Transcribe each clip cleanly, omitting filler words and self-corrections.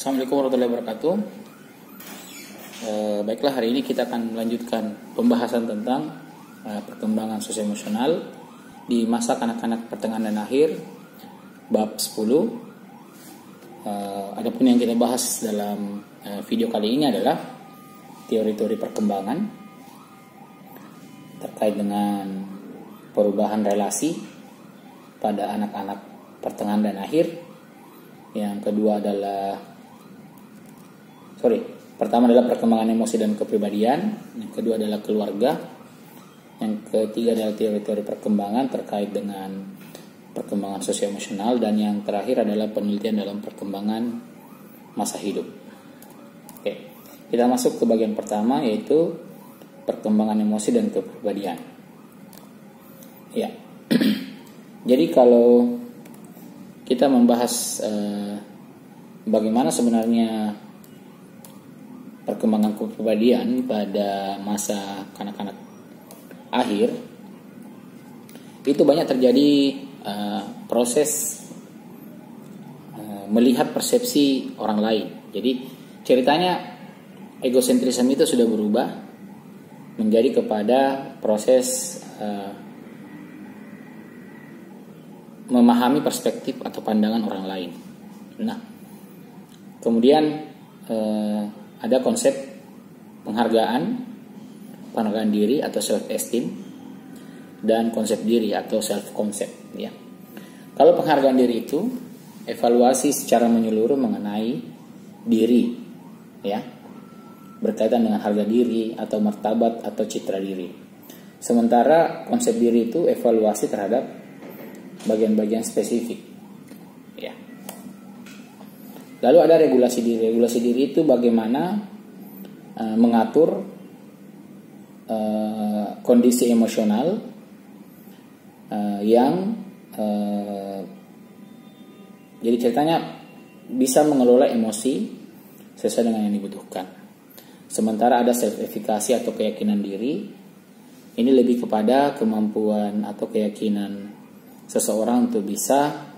Assalamualaikum warahmatullahi wabarakatuh. Baiklah, hari ini kita akan melanjutkan pembahasan tentang perkembangan sosio-emosional di masa kanak-kanak pertengahan dan akhir, bab 10. Adapun yang kita bahas dalam video kali ini adalah teori-teori perkembangan terkait dengan perubahan relasi pada anak-anak pertengahan dan akhir. Yang kedua adalah pertama adalah perkembangan emosi dan kepribadian, yang kedua adalah keluarga, yang ketiga adalah teori-teori perkembangan terkait dengan perkembangan sosio-emosional, dan yang terakhir adalah penelitian dalam perkembangan masa hidup. Oke, kita masuk ke bagian pertama, yaitu perkembangan emosi dan kepribadian. Ya, jadi kalau kita membahas bagaimana sebenarnya perkembangan kepribadian pada masa kanak-kanak akhir, itu banyak terjadi proses melihat persepsi orang lain. Jadi ceritanya egosentrisme itu sudah berubah menjadi kepada proses memahami perspektif atau pandangan orang lain. Nah, kemudian ada konsep penghargaan diri atau self esteem, dan konsep diri atau self concept. Ya, kalau penghargaan diri itu evaluasi secara menyeluruh mengenai diri, ya, berkaitan dengan harga diri atau martabat atau citra diri. Sementara konsep diri itu evaluasi terhadap bagian-bagian spesifik. Ya. Lalu ada regulasi diri. Regulasi diri itu bagaimana mengatur kondisi emosional yang jadi ceritanya bisa mengelola emosi sesuai dengan yang dibutuhkan. Sementara ada self-efikasi atau keyakinan diri. Ini lebih kepada kemampuan atau keyakinan seseorang untuk bisa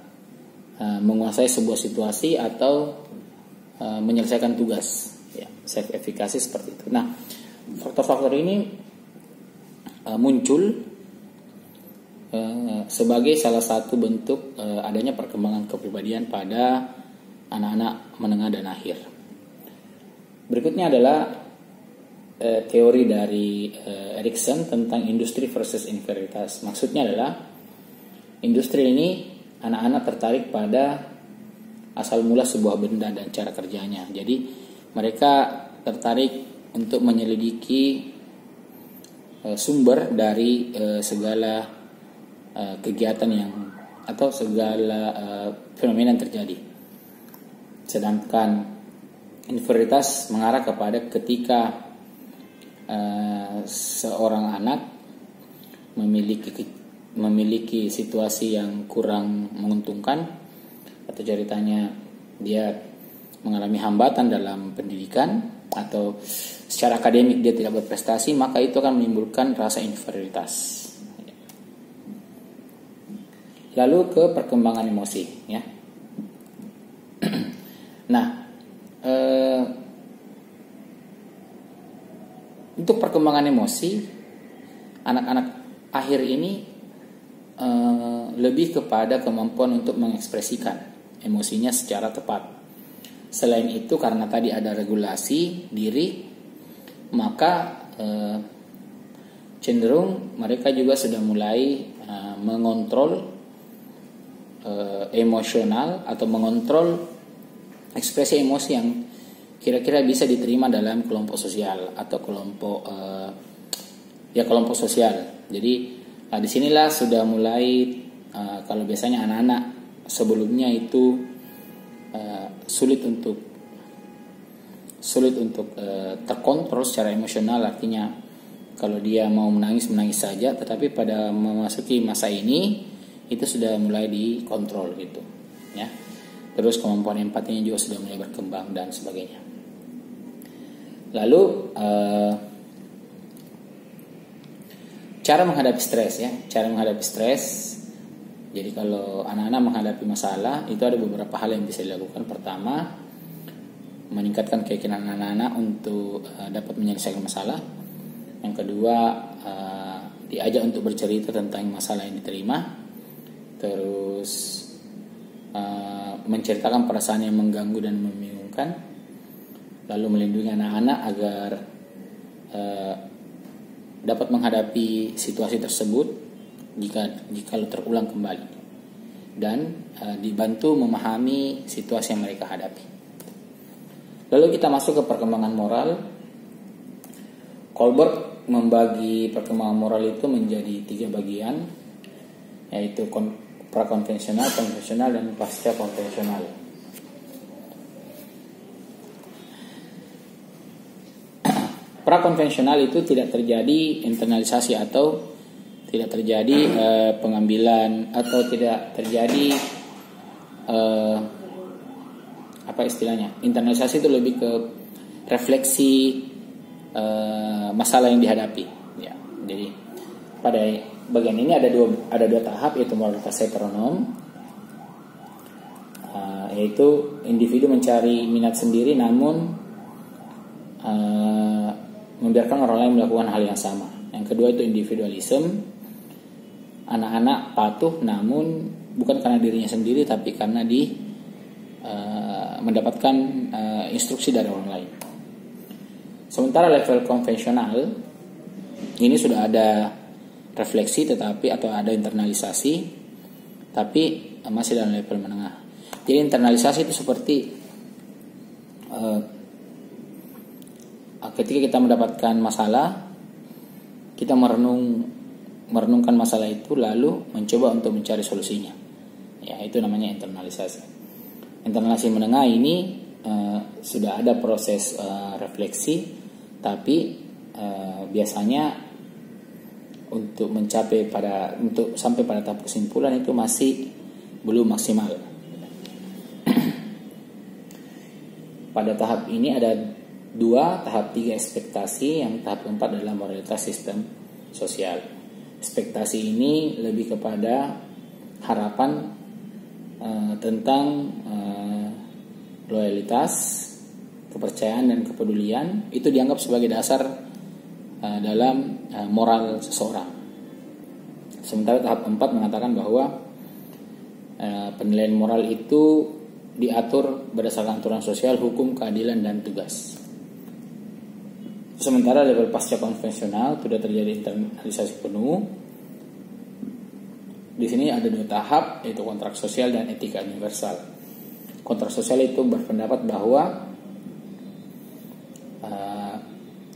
menguasai sebuah situasi atau menyelesaikan tugas. Ya, self-efikasi seperti itu. Nah, faktor-faktor ini muncul sebagai salah satu bentuk adanya perkembangan kepribadian pada anak-anak menengah dan akhir. Berikutnya adalah teori dari Erikson tentang industri versus inferioritas. Maksudnya adalah industri ini anak-anak tertarik pada asal mula sebuah benda dan cara kerjanya. Jadi mereka tertarik untuk menyelidiki sumber dari segala kegiatan yang atau segala fenomena yang terjadi. Sedangkan inferioritas mengarah kepada ketika seorang anak memiliki situasi yang kurang menguntungkan, atau ceritanya dia mengalami hambatan dalam pendidikan atau secara akademik dia tidak berprestasi, maka itu akan menimbulkan rasa inferioritas. Lalu ke perkembangan emosi, ya. Nah, untuk perkembangan emosi anak-anak akhir ini lebih kepada kemampuan untuk mengekspresikan emosinya secara tepat. Selain itu, karena tadi ada regulasi diri, maka cenderung mereka juga sudah mulai mengontrol emosional atau mengontrol ekspresi emosi yang kira-kira bisa diterima dalam kelompok sosial atau kelompok sosial. Jadi disinilah sudah mulai kalau biasanya anak-anak sebelumnya itu sulit untuk terkontrol secara emosional, artinya kalau dia mau menangis saja, tetapi pada memasuki masa ini itu sudah mulai dikontrol gitu, ya. Terus kemampuan empatinya juga sudah mulai berkembang dan sebagainya. Lalu cara menghadapi stres, ya. Cara menghadapi stres. Jadi kalau anak-anak menghadapi masalah, itu ada beberapa hal yang bisa dilakukan. Pertama, meningkatkan keyakinan anak-anak untuk dapat menyelesaikan masalah. Yang kedua, diajak untuk bercerita tentang masalah yang diterima. Terus menceritakan perasaan yang mengganggu dan membingungkan. Lalu melindungi anak-anak agar dapat menghadapi situasi tersebut jika terulang kembali, dan dibantu memahami situasi yang mereka hadapi. Lalu kita masuk ke perkembangan moral. Kohlberg membagi perkembangan moral itu menjadi 3 bagian, yaitu prakonvensional, konvensional, dan pasca konvensional. Prakonvensional itu tidak terjadi internalisasi atau tidak terjadi pengambilan atau tidak terjadi internalisasi itu lebih ke refleksi masalah yang dihadapi. Ya, jadi pada bagian ini ada dua tahap, yaitu moralitas heteronom, yaitu individu mencari minat sendiri namun membiarkan orang lain melakukan hal yang sama. Yang kedua itu individualisme, anak-anak patuh namun bukan karena dirinya sendiri tapi karena mendapatkan instruksi dari orang lain. Sementara level konvensional ini sudah ada refleksi atau ada internalisasi, tapi masih dalam level menengah. Jadi internalisasi itu seperti ketika kita mendapatkan masalah, kita merenungkan masalah itu lalu mencoba untuk mencari solusinya. Ya, itu namanya internalisasi. Internalisasi menengah ini sudah ada proses refleksi, tapi biasanya untuk sampai pada tahap kesimpulan itu masih belum maksimal. Pada tahap ini ada 2, tahap 3 ekspektasi, yang tahap keempat adalah moralitas sistem sosial. Ekspektasi ini lebih kepada harapan tentang loyalitas, kepercayaan dan kepedulian. Itu dianggap sebagai dasar dalam moral seseorang. Sementara tahap 4 mengatakan bahwa penilaian moral itu diatur berdasarkan aturan sosial, hukum, keadilan dan tugas. Sementara level pasca konvensional sudah terjadi internalisasi penuh. Di sini ada 2 tahap, yaitu kontrak sosial dan etika universal. Kontrak sosial itu berpendapat bahwa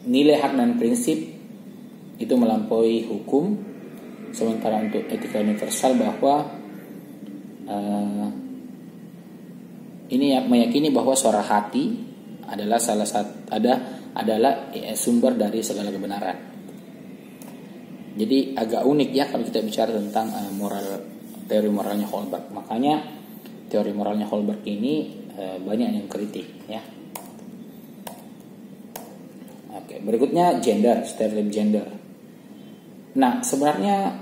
nilai hak dan prinsip itu melampaui hukum. Sementara untuk etika universal bahwa ini meyakini bahwa suara hati adalah adalah sumber dari segala kebenaran. Jadi agak unik ya kalau kita bicara tentang teori moralnya Kohlberg. Makanya teori moralnya Kohlberg ini banyak yang kritik ya. Oke, berikutnya gender, stereotip gender. Nah, sebenarnya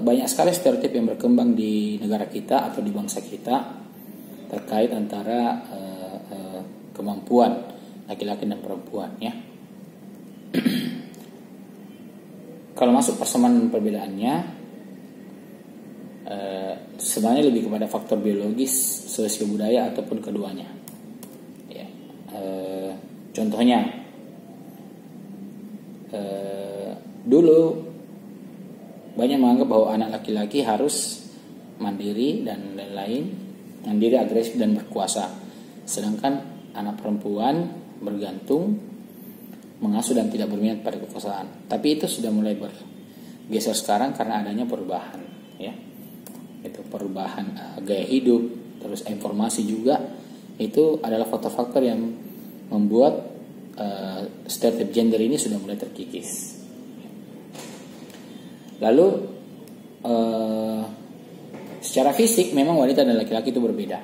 banyak sekali stereotip yang berkembang di negara kita atau di bangsa kita terkait antara kemampuan laki-laki dan perempuan ya. Kalau masuk persamaan perbedaannya, sebenarnya lebih kepada faktor biologis, sosio budaya ataupun keduanya. Ya. Contohnya, dulu banyak menganggap bahwa anak laki-laki harus mandiri dan lain-lain, mandiri, agresif dan berkuasa, sedangkan anak perempuan bergantung, mengasuh dan tidak berminat pada kekuasaan. Tapi itu sudah mulai bergeser sekarang karena adanya perubahan ya. Itu perubahan gaya hidup, terus informasi juga, itu adalah faktor-faktor yang membuat stereotip gender ini sudah mulai terkikis. Lalu secara fisik memang wanita dan laki-laki itu berbeda.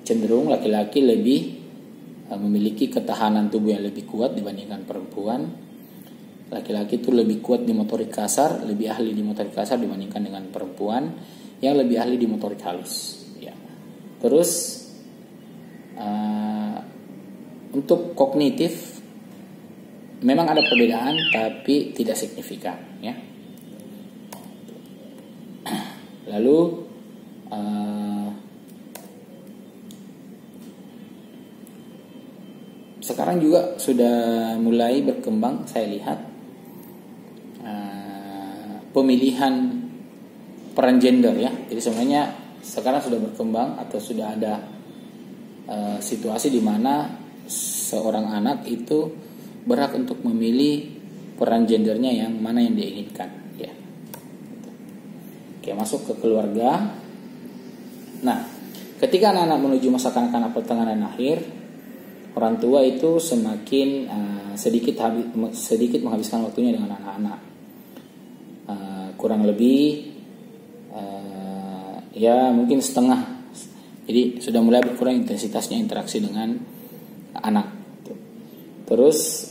Cenderung laki-laki lebih memiliki ketahanan tubuh yang lebih kuat dibandingkan perempuan. Laki-laki itu lebih kuat di motorik kasar, lebih ahli di motorik kasar dibandingkan dengan perempuan yang lebih ahli di motorik halus. Ya. Terus untuk kognitif memang ada perbedaan tapi tidak signifikan ya. Lalu sekarang juga sudah mulai berkembang, saya lihat pemilihan peran gender ya. Jadi sebenarnya sekarang sudah berkembang atau sudah ada situasi di mana seorang anak itu berhak untuk memilih peran gendernya yang mana yang dia inginkan ya. Oke, masuk ke keluarga. Nah, ketika anak-anak menuju masa kanak-kanak pertengahan dan akhir, orang tua itu semakin sedikit menghabiskan waktunya dengan anak-anak. Kurang lebih ya mungkin setengah. Jadi sudah mulai berkurang intensitasnya interaksi dengan anak. Terus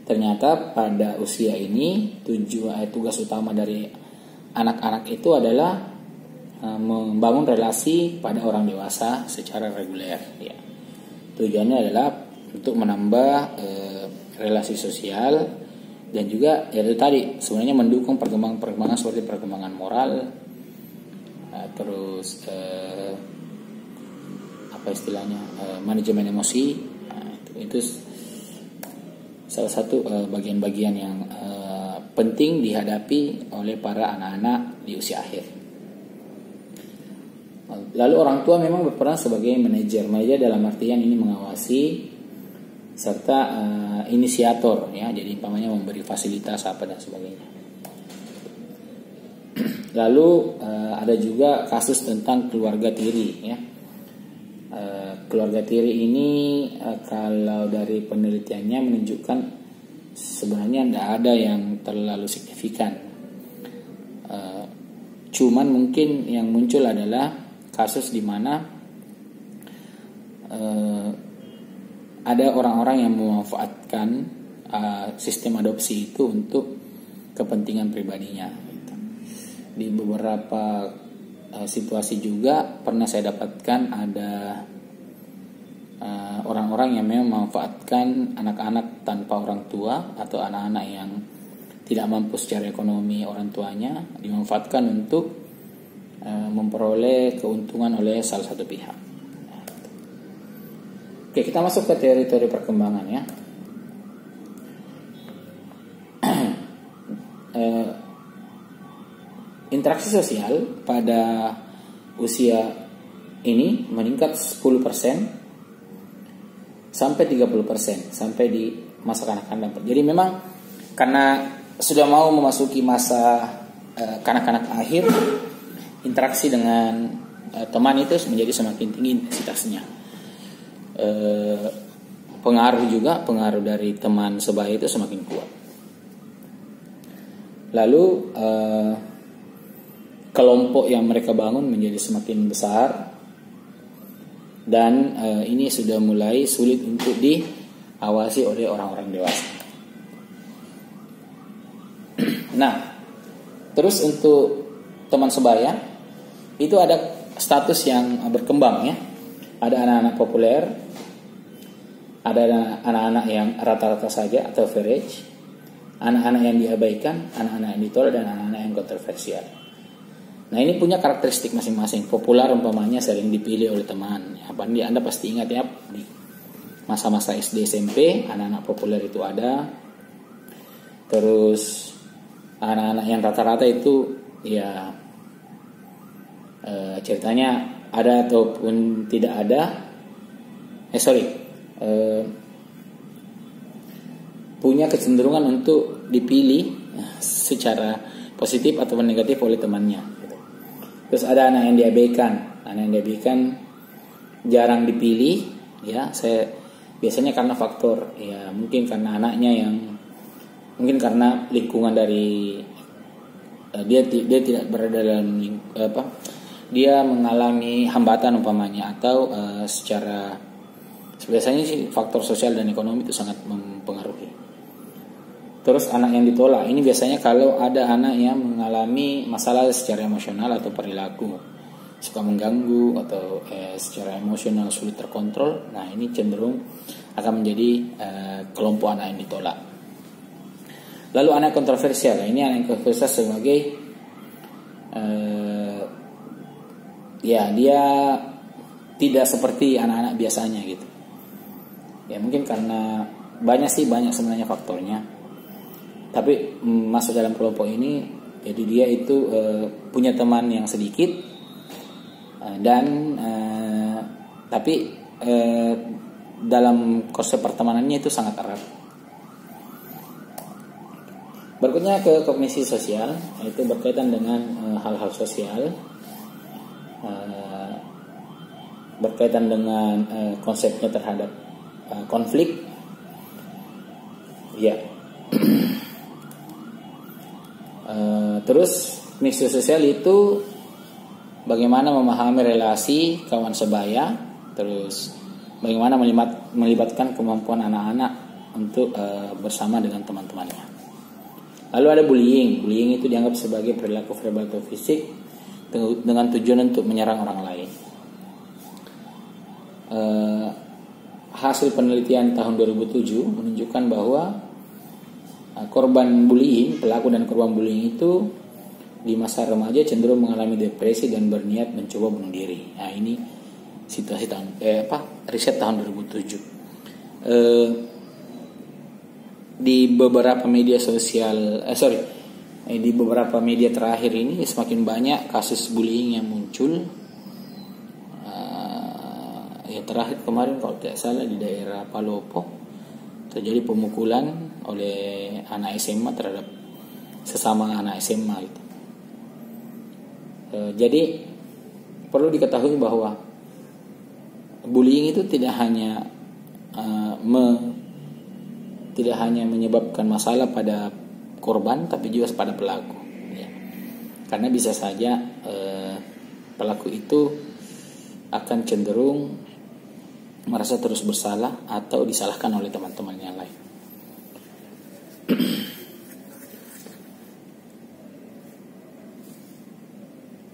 ternyata pada usia ini tugas utama dari anak-anak itu adalah membangun relasi pada orang dewasa secara reguler ya. Tujuannya adalah untuk menambah relasi sosial dan juga ya itu tadi sebenarnya mendukung perkembangan seperti perkembangan moral, terus apa istilahnya manajemen emosi. Itu salah satu bagian-bagian yang penting dihadapi oleh para anak-anak di usia akhir. Lalu orang tua memang berperan sebagai manajer dalam artian ini mengawasi serta inisiator ya, jadi umpamanya memberi fasilitas apa dan sebagainya. Lalu ada juga kasus tentang keluarga tiri ya. Keluarga tiri ini kalau dari penelitiannya menunjukkan sebenarnya tidak ada yang terlalu signifikan. Cuman mungkin yang muncul adalah kasus di mana ada orang-orang yang memanfaatkan sistem adopsi itu untuk kepentingan pribadinya. Di beberapa situasi juga pernah saya dapatkan ada orang-orang yang memang memanfaatkan anak-anak tanpa orang tua atau anak-anak yang tidak mampu secara ekonomi orang tuanya, dimanfaatkan untuk memperoleh keuntungan oleh salah satu pihak. Oke, kita masuk ke teori-teori perkembangan ya. Interaksi sosial pada usia ini meningkat 10% sampai 30% sampai di masa kanak-kanak. Jadi memang karena sudah mau memasuki masa kanak-kanak akhir, interaksi dengan teman itu menjadi semakin tinggi intensitasnya. Pengaruh dari teman sebaya itu semakin kuat. Lalu kelompok yang mereka bangun menjadi semakin besar dan ini sudah mulai sulit untuk diawasi oleh orang-orang dewasa. Nah, terus untuk teman sebaya itu ada status yang berkembang ya. Ada anak-anak populer, ada anak-anak yang rata-rata saja atau average, anak-anak yang diabaikan, anak-anak yang ditolak, dan anak-anak yang kontroversial. Nah, ini punya karakteristik masing-masing. Populer umpamanya sering dipilih oleh teman. Anda pasti ingat ya, di masa-masa SD SMP anak-anak populer itu ada. Terus anak-anak yang rata-rata itu ya ceritanya ada ataupun tidak ada. Punya kecenderungan untuk dipilih secara positif ataupun negatif oleh temannya. Terus ada anak yang diabaikan. Anak yang diabaikan jarang dipilih ya. Biasanya karena faktor ya, mungkin karena anaknya yang mungkin karena lingkungan dari dia tidak berada dalam dia mengalami hambatan umpamanya, atau secara biasanya sih faktor sosial dan ekonomi itu sangat mempengaruhi. Terus anak yang ditolak ini biasanya kalau ada anak yang mengalami masalah secara emosional atau perilaku, suka mengganggu atau secara emosional sulit terkontrol, nah ini cenderung akan menjadi kelompok anak yang ditolak. Lalu anak kontroversial, ini anak yang kontroversial sebagai ya dia tidak seperti anak-anak biasanya gitu. Ya mungkin karena banyak sebenarnya faktornya. Tapi masuk dalam kelompok ini, jadi dia itu punya teman yang sedikit dan tapi dalam konsep pertemanannya itu sangat erat. Berikutnya ke kognisi sosial, yaitu berkaitan dengan hal-hal sosial, berkaitan dengan konsepnya terhadap konflik. Ya. Terus kognisi sosial itu bagaimana memahami relasi kawan sebaya, terus bagaimana melibatkan kemampuan anak-anak untuk bersama dengan teman-temannya. Lalu ada bullying. Bullying itu dianggap sebagai perilaku verbal atau fisik dengan tujuan untuk menyerang orang lain. Hasil penelitian tahun 2007 menunjukkan bahwa korban bullying, pelaku dan korban bullying itu di masa remaja cenderung mengalami depresi dan berniat mencoba bunuh diri. Nah, ini situasi riset tahun 2007. Di beberapa media sosial, di beberapa media terakhir ini semakin banyak kasus bullying yang muncul. Yang terakhir kemarin kalau tidak salah di daerah Palopo terjadi pemukulan oleh anak SMA terhadap sesama anak SMA gitu. Jadi perlu diketahui bahwa bullying itu tidak hanya menyebabkan masalah pada korban, tapi juga pada pelaku. Ya. Karena bisa saja pelaku itu akan cenderung merasa terus bersalah atau disalahkan oleh teman-teman yang lain.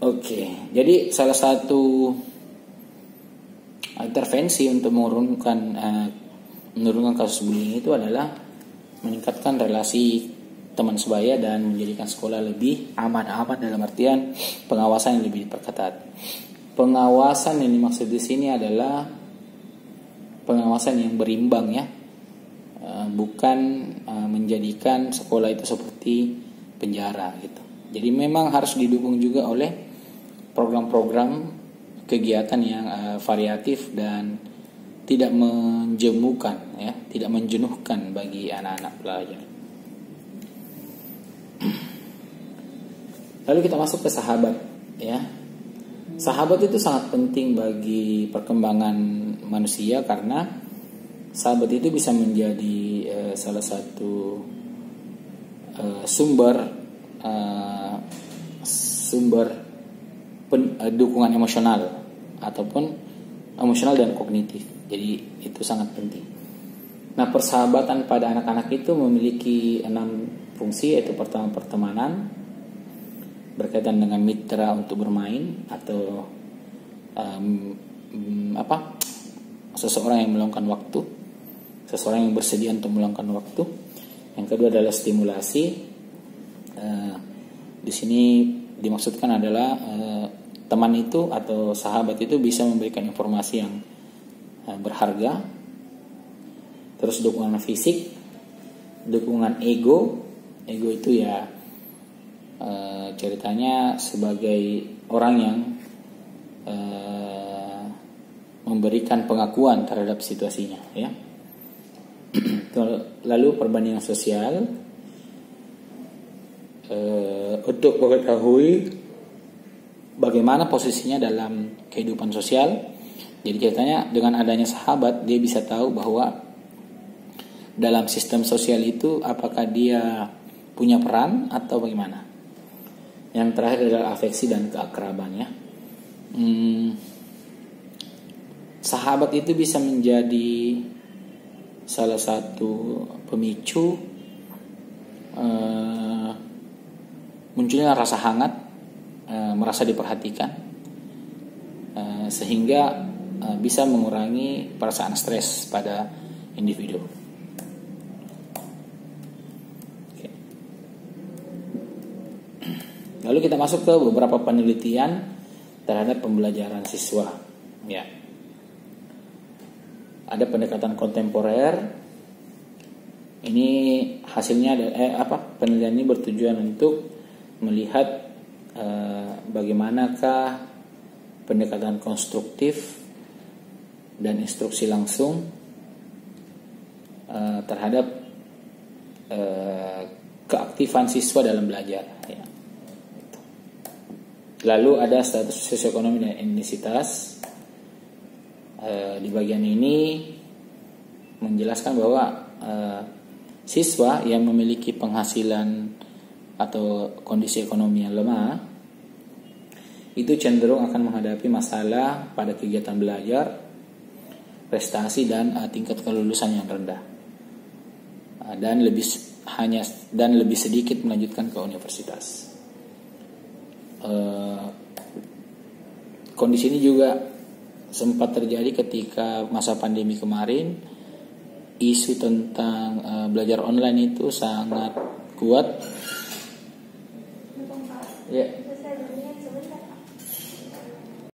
Oke, jadi salah satu intervensi untuk menurunkan kasus bullying itu adalah meningkatkan relasi teman sebaya dan menjadikan sekolah lebih aman dalam artian pengawasan yang lebih diperketat. Pengawasan yang dimaksud di sini adalah pengawasan yang berimbang ya, bukan menjadikan sekolah itu seperti penjara gitu. Jadi memang harus didukung juga oleh program-program kegiatan yang variatif dan tidak menjemukan ya, tidak menjenuhkan bagi anak-anak pelajar. Lalu kita masuk ke sahabat ya. Sahabat itu sangat penting bagi perkembangan manusia karena sahabat itu bisa menjadi salah satu sumber dukungan emosional ataupun emosional dan kognitif. Jadi itu sangat penting. Nah, persahabatan pada anak-anak itu memiliki 6 fungsi, yaitu pertama pertemanan, berkaitan dengan mitra untuk bermain atau seseorang yang meluangkan waktu, seseorang yang bersedia untuk meluangkan waktu. Yang kedua adalah stimulasi. Di sini dimaksudkan adalah teman itu atau sahabat itu bisa memberikan informasi yang berharga. Terus dukungan fisik, dukungan ego itu ya ceritanya sebagai orang yang memberikan pengakuan terhadap situasinya ya. Lalu perbandingan sosial untuk mengetahui bagaimana posisinya dalam kehidupan sosial. Jadi ceritanya dengan adanya sahabat dia bisa tahu bahwa dalam sistem sosial itu apakah dia punya peran atau bagaimana. Yang terakhir adalah afeksi dan keakraban ya. Sahabat itu bisa menjadi salah satu pemicu munculnya rasa hangat, merasa diperhatikan, sehingga bisa mengurangi perasaan stres pada individu. Oke. Lalu kita masuk ke beberapa penelitian terhadap pembelajaran siswa. Ya. Ada pendekatan kontemporer. Ini hasilnya penelitian ini bertujuan untuk melihat bagaimanakah pendekatan konstruktif dan instruksi langsung terhadap keaktifan siswa dalam belajar. Ya. Lalu ada status sosioekonomi dan etnisitas. Di bagian ini menjelaskan bahwa siswa yang memiliki penghasilan atau kondisi ekonomi yang lemah itu cenderung akan menghadapi masalah pada kegiatan belajar, prestasi dan tingkat kelulusan yang rendah, dan lebih sedikit melanjutkan ke universitas. Kondisi ini juga sempat terjadi ketika masa pandemi kemarin. Isu tentang belajar online itu sangat kuat. Ya.